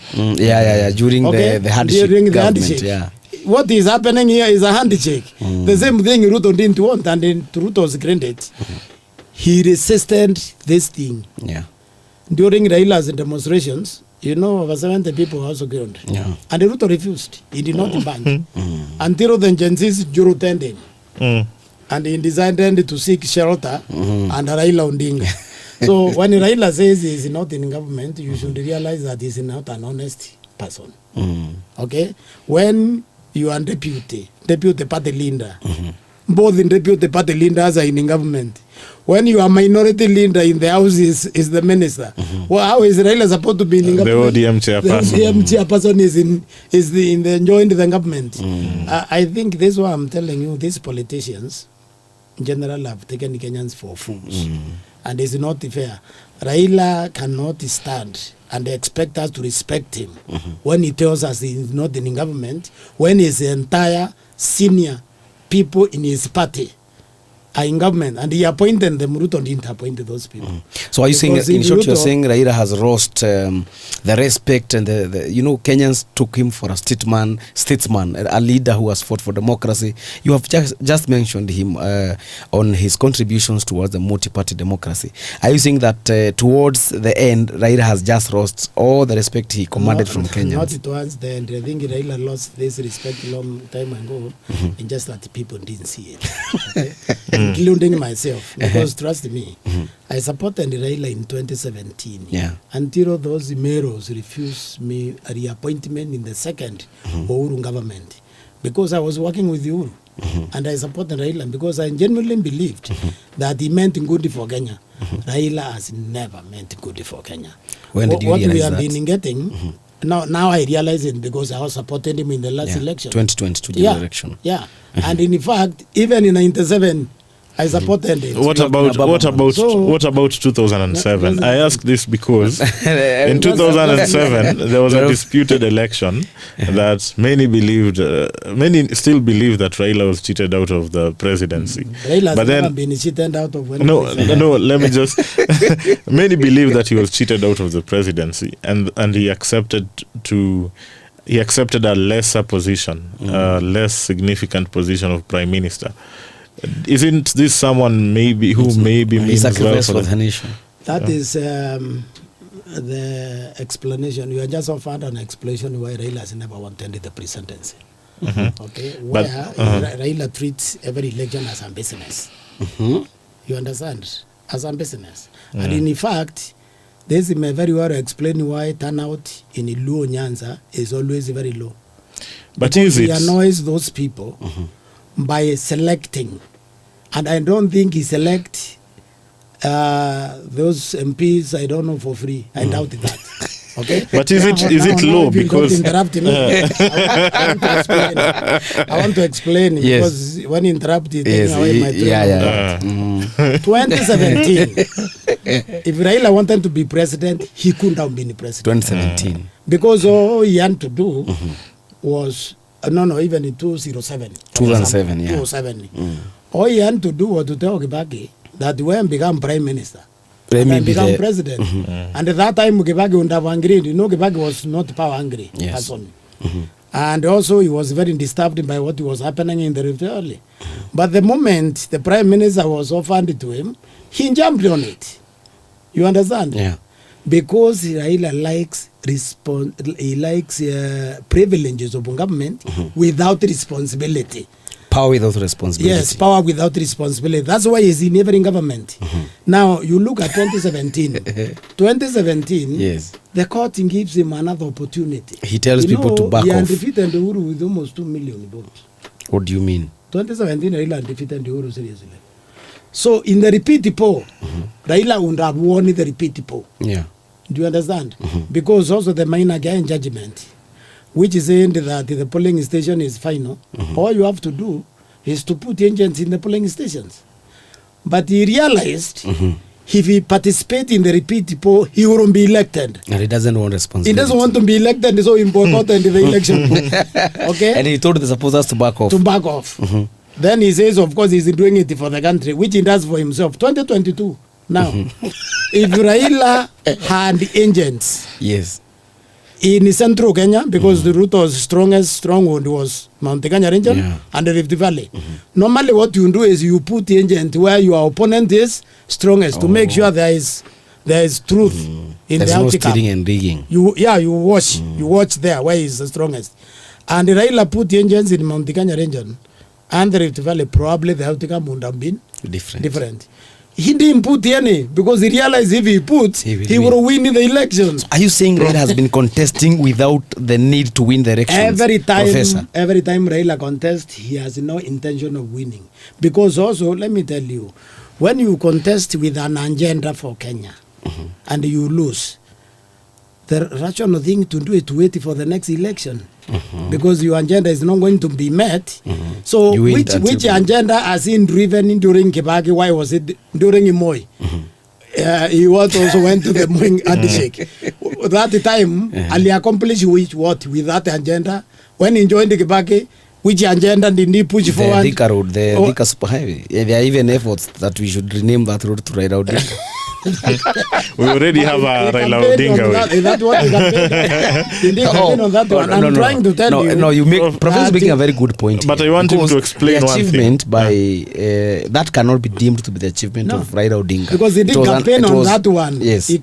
During the handshake.
During the handshake. What is happening here is a handshake. The same thing Ruto didn't want, and then Ruto's granted. He resisted this thing. During Raila's demonstrations, you know, over 70 people were also killed. And Ruto refused. He did not demand. Until the Gen Z's Juru tended. And he decided to seek shelter and Raila Odinga. So when Raila says he is not in government, you should realize that he is not an honest person. Okay? When you are deputy party leader, both in deputy party leaders are in government. When you are minority leader in the house is the minister. Well, how is Raila supposed to be in government?
The ODM chairperson.
The ODM chairperson is joined the government. I think this is why I'm telling you, these politicians in general have taken Kenyans for fools. And it's not fair. Raila cannot stand and expect us to respect him when he tells us he's not in government, when his entire senior people in his party are in government, and he appointed them. Ruto didn't appoint those people.
So are you saying, in short, you're saying Raila has lost the respect and the Kenyans took him for a statesman, a leader who has fought for democracy. You have just mentioned him on his contributions towards the multi-party democracy. Are you saying that towards the end, Raila has just lost all the respect he commanded from Kenyans?
Not towards the end. I think Raila lost this respect a long time ago, and just that people didn't see it. Including myself, because trust me, I supported Raila in 2017 until those Meros refused me a reappointment in the second Uhuru government. because I was working with Uhuru. And I supported Raila because I genuinely believed that he meant good for Kenya. Raila has never meant good for Kenya.
When did you
what we
realize
have
that?
been getting, now I realize it because I was supporting him in the last election.
2022 general election.
Yeah. And in fact, even in 97, I supported it.
What about 2007? I ask this because in 2007 there was a disputed election that many still believe that Raila was cheated out of the presidency.
Raila has never been cheated out of any
no, let me just many believe that he was cheated out of the presidency and he accepted a lesser position, less significant position of prime minister. Isn't this someone who maybe means well for the
nation?
That is the explanation. You are just offered an explanation why Raila has never wanted the presidency. Okay, where Raila treats every election as a business. You understand? As a business. And in fact, this may very well explain why turnout in Luo Nyanza is always very low.
But
because he annoys those people by selecting, and I don't think he select those MPs, I don't know, for free. I doubt that. Okay,
but is it low because
interrupting me? I want to explain because when you interrupt, you take away my train. 2017, if Raila wanted to be president, he couldn't have been president.
2017,
because all he had to do was even in 2007. 2007. All he had to do was to tell Kibaki that when he became prime minister, and become president. And at that time, Kibaki would have agreed. Kibaki was not power hungry person. And also, he was very disturbed by what was happening in the Rift Valley. But the moment the prime minister was offered to him, he jumped on it. You understand?
Yeah.
Because Raila likes privileges of government without responsibility.
Power without responsibility.
Yes, power without responsibility. That's why he's in every government. Now, you look at 2017. 2017,
yes,
the court gives him another opportunity.
He tells people to back off.
He undefeated Uhuru with almost 2 million votes.
What do you mean?
2017, Raila undefeated Uhuru seriously. So, in the repeat poll, Raila would have won the repeat poll.
Yeah.
Do you understand? Because also the minor gain judgment, which is saying that the polling station is final. All you have to do is to put agents in the polling stations. But he realized if he participates in the repeat poll, he won't be elected.
And he doesn't want responsibility.
He doesn't want to be elected, so he boycotted the election. Okay?
And he told the supporters to back off.
To back off. Then he says, of course, he's doing it for the country, which he does for himself. 2022. Now, if Raila had agents,
yes,
in central Kenya, because the route was stronghold was Mount Kenya region and the Rift Valley. Normally what you do is you put the agent where your opponent is strongest to make sure there is truth in
there's
the
no
outcome.
stealing and rigging.
You watch there where is the strongest. And Raila put the agents in Mount Kenya region and the Rift Valley, probably the outcome would have been different. He didn't put any because he realized if he puts, he will win the elections.
Are you saying Raila has been contesting without the need to win the elections?
Every time Raila contests, he has no intention of winning. Because also, let me tell you, when you contest with an agenda for Kenya and you lose, the rational thing to do is to wait for the next election. Because your agenda is not going to be met. So which agenda has been driven during Kibaki? Why was it during Moi? He also went to the Moi handshake. That time, Ali accomplished what with that agenda? When he joined the Kibaki, which agenda did he push forward?
The Thika Road, the Thika Superhighway. There are even efforts that we should rename that road to Raila Odinga.
We already have a Raila Odinga.
Is that what he campaigned on that one? I'm trying to tell you.
No, Professor is making a very good point.
But I want him to explain
the
one
achievement
thing.
By that cannot be deemed to be the achievement of Raila Odinga.
Because he did campaign on that one.
Yes.
He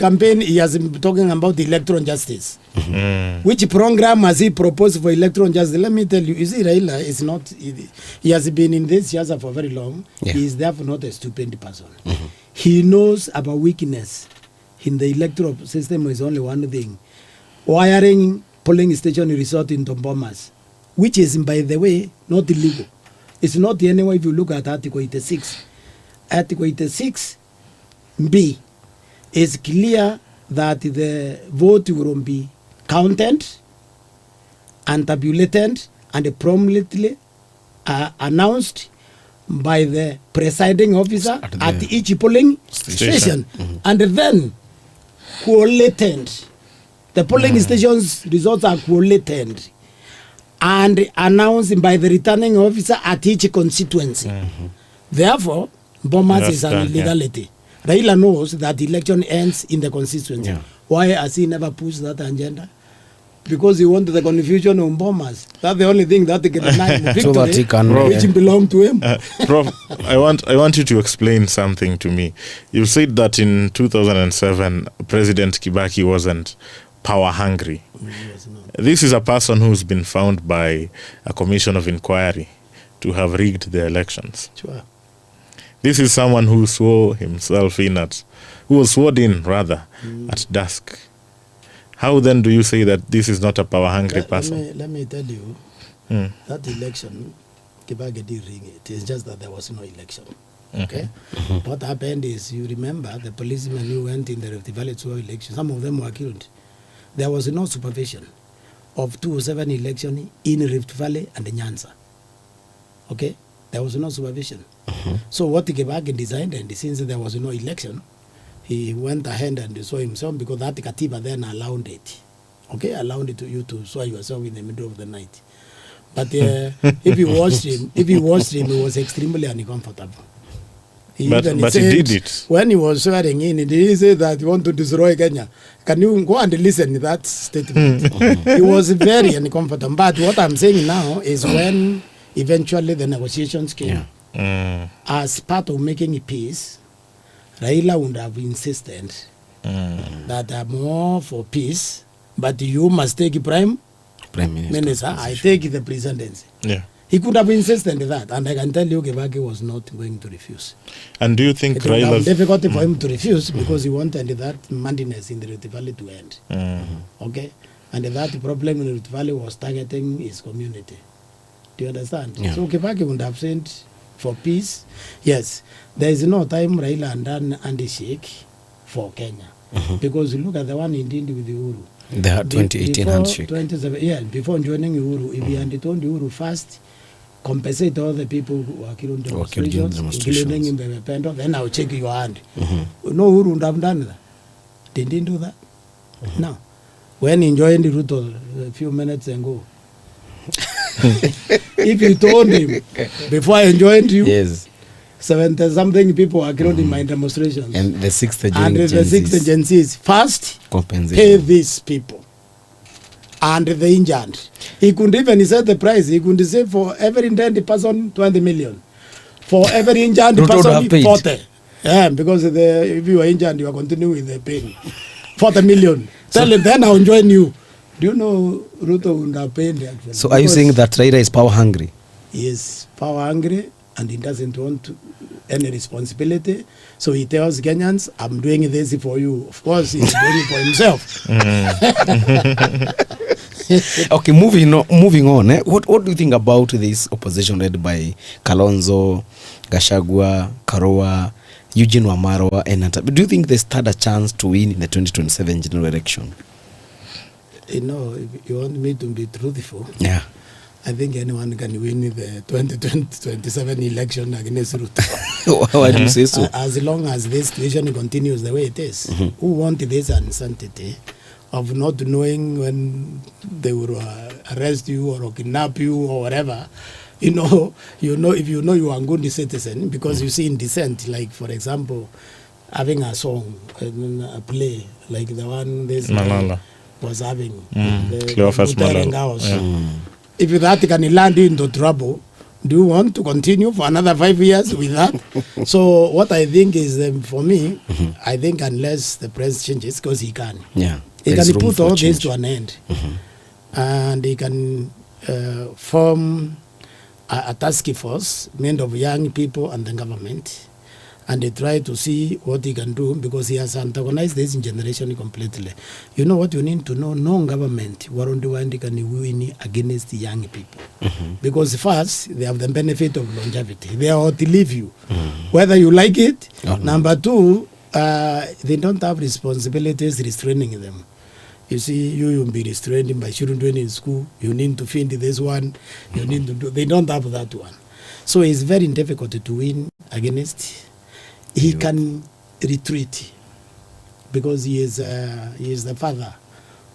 has been talking about electoral justice. Which program has he proposed for electoral justice? Let me tell you, see, Raila is not, he has been in this Siasa for very long. He is therefore not a stupid person. He knows about weakness in the electoral system is only one thing. Wiring polling station resort in Tombomas which is, by the way, not illegal. It's not anyway if you look at Article 86. Article 86B is clear that the vote will be counted and tabulated and promptly announced by the presiding officer at each polling station. And then collated. The polling stations' results are collated and announced by the returning officer at each constituency. Therefore, bombers is an illegality. Raila knows that the election ends in the constituency. Why has he never pushed that agenda? Because he wanted the confusion on bombers. That's the only thing that they can deny him victory,
So that he can,
which belong to him.
Prof, I want you to explain something to me. You said that in 2007, President Kibaki wasn't power hungry.
Yes, no.
This is a person who's been found by a commission of inquiry to have rigged the elections.
Sure.
This is someone who swore himself in who was sworn in rather at dusk. How then do you say that this is not a power hungry person?
Let me tell you, that election, Kibaki did rig it. It's just that there was no election. Okay? What happened is, you remember the policemen who went in the Rift Valley 2 election, some of them were killed. There was no supervision of 207 election in Rift Valley and Nyanza. Okay? There was no supervision. So what Kibaki designed, and since there was no election, he went ahead and saw himself, because that Katiba then allowed it. Okay? Allowed it to you to saw yourself in the middle of the night. But if you watched him, he was extremely uncomfortable.
But he did it.
When he was swearing in, did he say that he want to destroy Kenya? Can you go and listen to that statement? He was very uncomfortable. But what I'm saying now is, when eventually the negotiations came, as part of making a peace, Raila would have insisted that I'm more for peace, but you must take Prime Minister. I take the presidency.
Yeah.
He could have insisted that, and I can tell you Kibaki was not going to refuse.
And do you think
It would have
Raila's
difficulty for him to refuse, because he wanted that madness in the Rift Valley to end. Okay? And that problem in the Rift Valley was targeting his community. Do you understand?
Yeah.
So Kibaki would have sent for peace. Yes, there is no time Raila and done handshake for Kenya. Because you look at the one he did with Uhuru.
They had 2018 handshake.
27, before joining Uhuru, if he had told Uhuru first, compensate all the people who are killed in demonstrations, including in Bependo, then I'll check your hand. No, Uhuru would have done that. They didn't do that. Now, when he joined Ruto a few minutes ago, if you told him, before I joined you, 70-something people are killed in my demonstrations,
And the sixth
agencies first
compensation.
pay these people and the injured. He couldn't even set the price. He couldn't say for every injured person 20 million, for every injured person 40. Yeah, because if you are injured, you are continuing with the pain. 40 million. Tell him, then I'll join you. Do you know Ruto would have paid actually?
So are you saying that Raila is power hungry?
He is power hungry, and he doesn't want any responsibility. So he tells Kenyans, I'm doing this for you. Of course, he's doing it for himself.
Okay, moving on. What do you think about this opposition led by Kalonzo, Gachagua, Karua, Eugene Wamalwa, and do you think they stand a chance to win in the 2027 general election?
You know, if you want me to be truthful,
Yeah.
I think anyone can win the 2027 election against Ruto.
Why do you say so?
As long as this situation continues the way it is. Who want this uncertainty of not knowing when they will arrest you or kidnap you or whatever? You know, if you know you are a good citizen, because you see in dissent, like for example, having a song, a play, like the one this
Malala
was having,
Cleophas Malala.
House. If that can land you into trouble, do you want to continue for another 5 years with that? So what I think is, for me, I think unless the president changes, because he can, he can put all this to an end, and he can form a task force made of young people and the government, and they try to see what he can do, because he has antagonized this generation completely. You know what you need to know? No government can win against young people. Because first, they have the benefit of longevity. They are out to leave you, whether you like it. Number two, they don't have responsibilities restraining them. You see, you will be restrained by children in school. You need to feed this one. You need to do. They don't have that one. So it's very difficult to win against. He can retreat because he is the father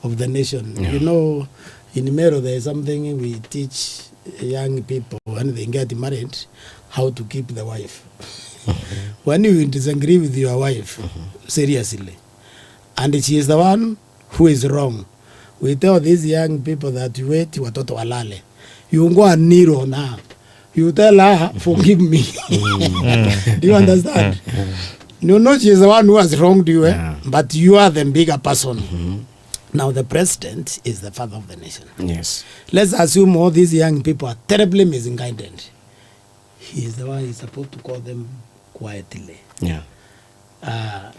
of the nation. You know, in Mero there is something we teach young people when they get married, how to keep the wife. When you disagree with your wife, seriously, and she is the one who is wrong, we tell these young people that you wait, watoto walale. You go and kneel on her. You tell her, forgive me. Do you understand? You know she is the one who has wronged you, but you are the bigger person. Now the president is the father of the nation.
Yes.
Let's assume all these young people are terribly misguided. He is the one who is supposed to call them quietly.
Yeah.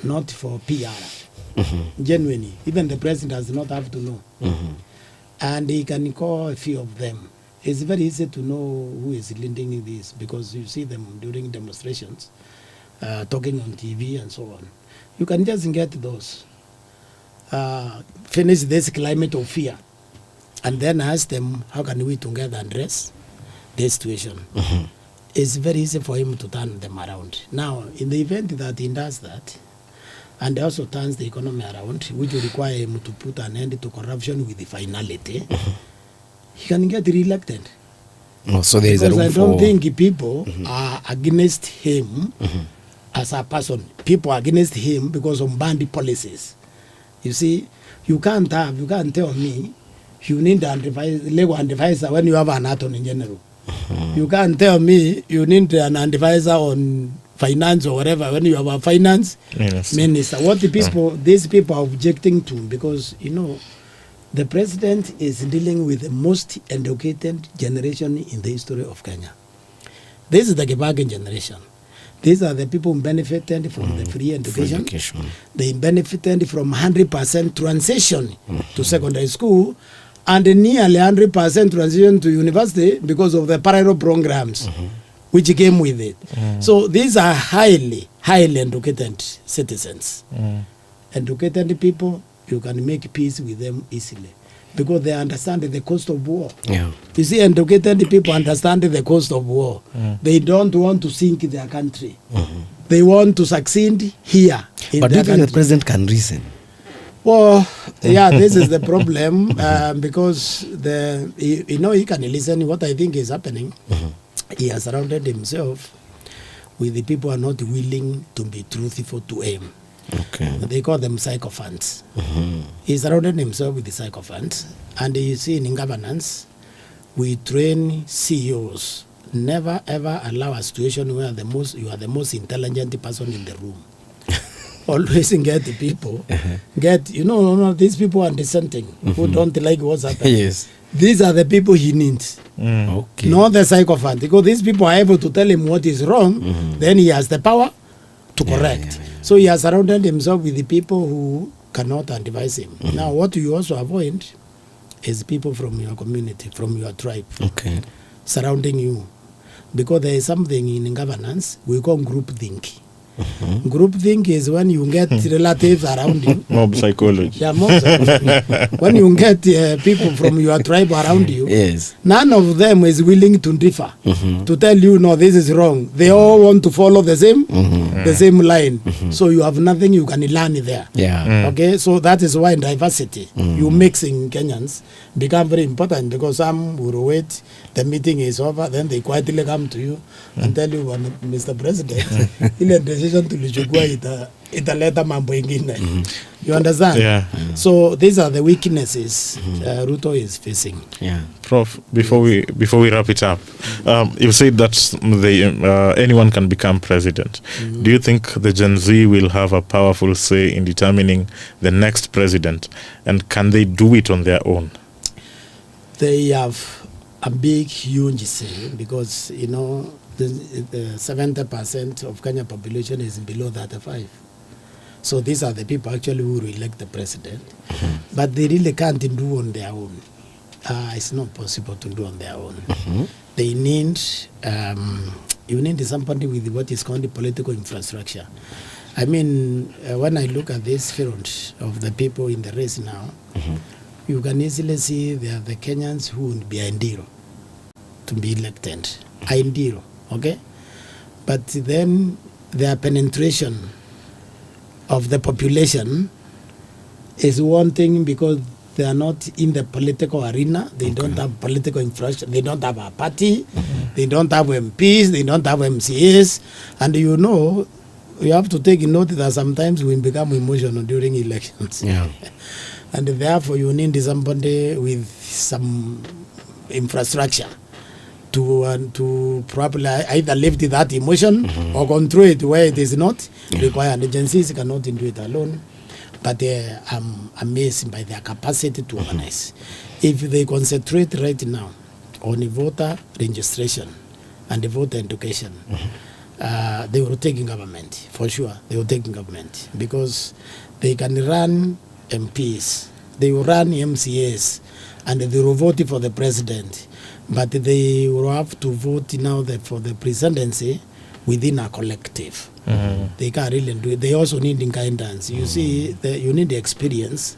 Not for PR. Genuinely. Even the president does not have to know. And he can call a few of them. It's very easy to know who is leading this, because you see them during demonstrations, talking on TV and so on. You can just get those. Finish this climate of fear, and then ask them, how can we together address this situation? It's very easy for him to turn them around. Now, in the event that he does that, and also turns the economy around, which will require him to put an end to corruption with the finality, he can get re-elected.
Oh, so there is a room
I
for...
don't think people are against him as a person. People are against him because of band policies. You see, you can't tell me you need an legal advisor when you have an attorney general. You can't tell me you need an advisor on finance or whatever when you have a finance minister. What these people are objecting to, because, you know, the president is dealing with the most educated generation in the history of Kenya. This is the Kibaki generation. These are the people who benefited from the free education. They benefited from 100% transition to secondary school and nearly 100% transition to university because of the parallel programs which came with it. So these are highly educated citizens. Educated people, you can make peace with them easily because they understand the cost of war. You see, educated people understand the cost of war. They don't want to sink their country. They want to succeed here in
but do
their
you think
country.
the president can reason?
Well, yeah, this is the problem because he can listen. What I think is happening, he has surrounded himself with the people who are not willing to be truthful to him. They call them sycophants. He surrounded himself with the sycophants, and you see in governance, we train CEOs. Never ever allow a situation where you are the most intelligent person in the room. Always get the people, these people are dissenting, who don't like what's happening.
Yes.
These are the people he needs. Not the sycophant, because these people are able to tell him what is wrong, then he has the power to correct. So he has surrounded himself with the people who cannot advise him. Now, what you also avoid is people from your community, from your tribe, surrounding you. Because there is something in governance we call groupthink. Groupthink is when you get relatives around you.
Mob psychology.
Yeah, mob psychology. When you get people from your tribe around you, none of them is willing to differ, to tell you, no, this is wrong. They all want to follow the same line. So you have nothing you can learn there. Okay, so that is why diversity, you mixing Kenyans, become very important, because some will wait, the meeting is over, then they quietly come to you and tell you, Mr. President, ile decision tulichukua italeta mambo ingine. You understand? So these are the weaknesses Ruto is facing.
Prof, before we wrap it up, you said that anyone can become president. Do you think the Gen Z will have a powerful say in determining the next president, and can they do it on their own?
They have a big, huge say because, you know, the 70% of Kenya population is below 35. So these are the people actually who will elect the president. But they really can't do on their own. It's not possible to do on their own. They need, you need somebody with what is called the political infrastructure. I mean, when I look at this front of the people in the race now, you can easily see they are the Kenyans who will be Indiro to be elected. Indiro, okay? But then their penetration of the population is one thing because they are not in the political arena. They don't have political infrastructure. They don't have a party. They don't have MPs. They don't have MCAs. And you know, you have to take note that sometimes we become emotional during elections.
Yeah.
And therefore, you need somebody with some infrastructure to properly either lift that emotion or control it where it is not required. Agencies cannot do it alone, but I'm amazed by their capacity to organize. If they concentrate right now on the voter registration and the voter education, they will take in government, for sure. They will take in government because they can run MPs, they will run MCAs, and they will vote for the president. But they will have to vote now for the presidency within a collective. They can't really do it. They also need guidance. You see, you need the experience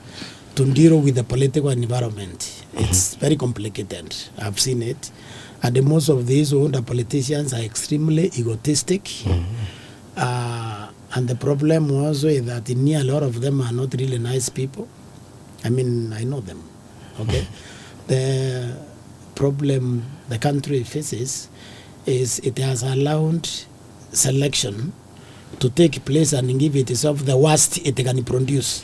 to deal with the political environment. It's very complicated. I've seen it. And most of these older politicians are extremely egotistic. And the problem also is that a lot of them are not really nice people. I mean, I know them. Okay? The problem the country faces is it has allowed selection to take place and give itself the worst it can produce.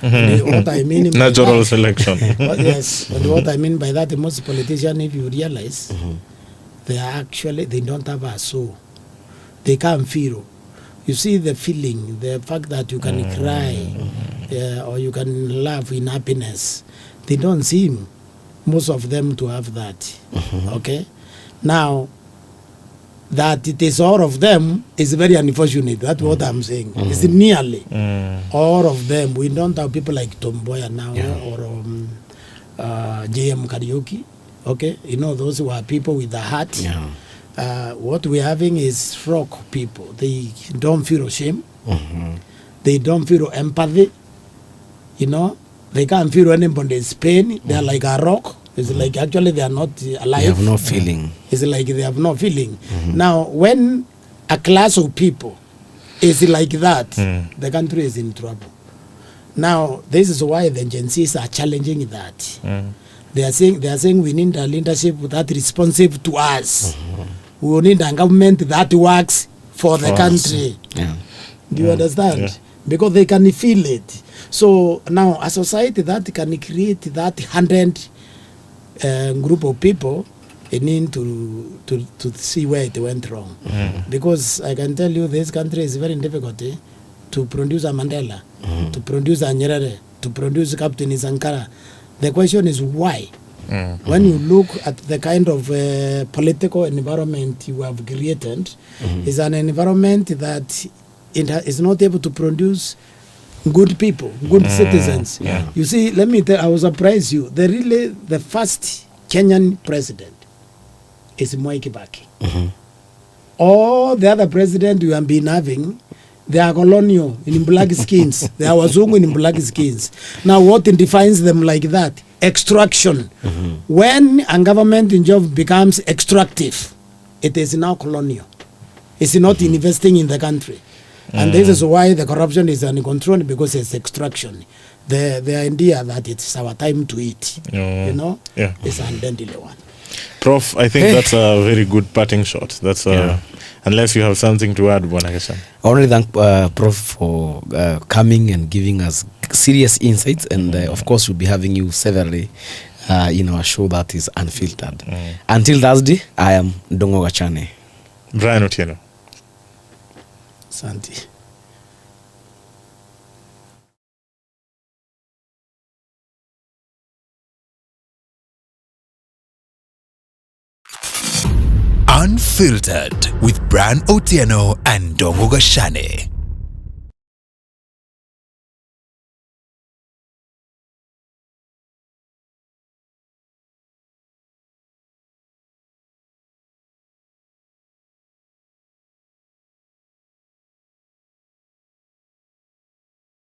What I mean
natural selection.
Yes, and what I mean by that, most politicians, if you realize, they don't have a soul. They can't feel. You see the feeling, the fact that you can cry or you can laugh in happiness. They don't seem, most of them, to have that. Okay? Now, that it is all of them is very unfortunate. That's what I'm saying. It's nearly all of them. We don't have people like Tom Mboya now or JM Karaoke. Okay? You know, those who are people with the heart. What we're having is rock people. They don't feel shame. They don't feel empathy. You know? They can't feel anybody's pain. They're like a rock. It's like actually they are not alive.
They have no feeling.
It's like they have no feeling. Now, when a class of people is like that, the country is in trouble. Now, this is why the agencies are challenging that. They are saying we need a leadership that is responsive to us. We need a government that works for the country. Do you understand? Because they can feel it. So now a society that can create that 100 group of people, they need to see where it went wrong. Because I can tell you this country is very difficult to produce a Mandela, to produce a Nyerere, to produce Captain Sankara. The question is why? When you look at the kind of political environment you have created, it's an environment that is not able to produce good people, good citizens. You see, let me tell, I will surprise you. The first Kenyan president is Mwai Kibaki. All the other presidents we have been having, they are colonial in black skins. They are Wazungu in black skins. Now, what defines them like that? Extraction. When a government in job becomes extractive, it is now colonial. It's not investing in the country. And this is why the corruption is uncontrolled, because it's extraction. The idea that it's our time to eat, you know, is an deadly one.
Prof, I think that's a very good parting shot. That's unless you have something to add, Bwana.
I want to thank Prof for coming and giving us serious insights, and of course we'll be having you severally in our show that is Unfiltered. Until Thursday, I am Ndongo Gachane.
Brian Otieno.
Santi.
Unfiltered with Bran Otieno and Dongo Gashane.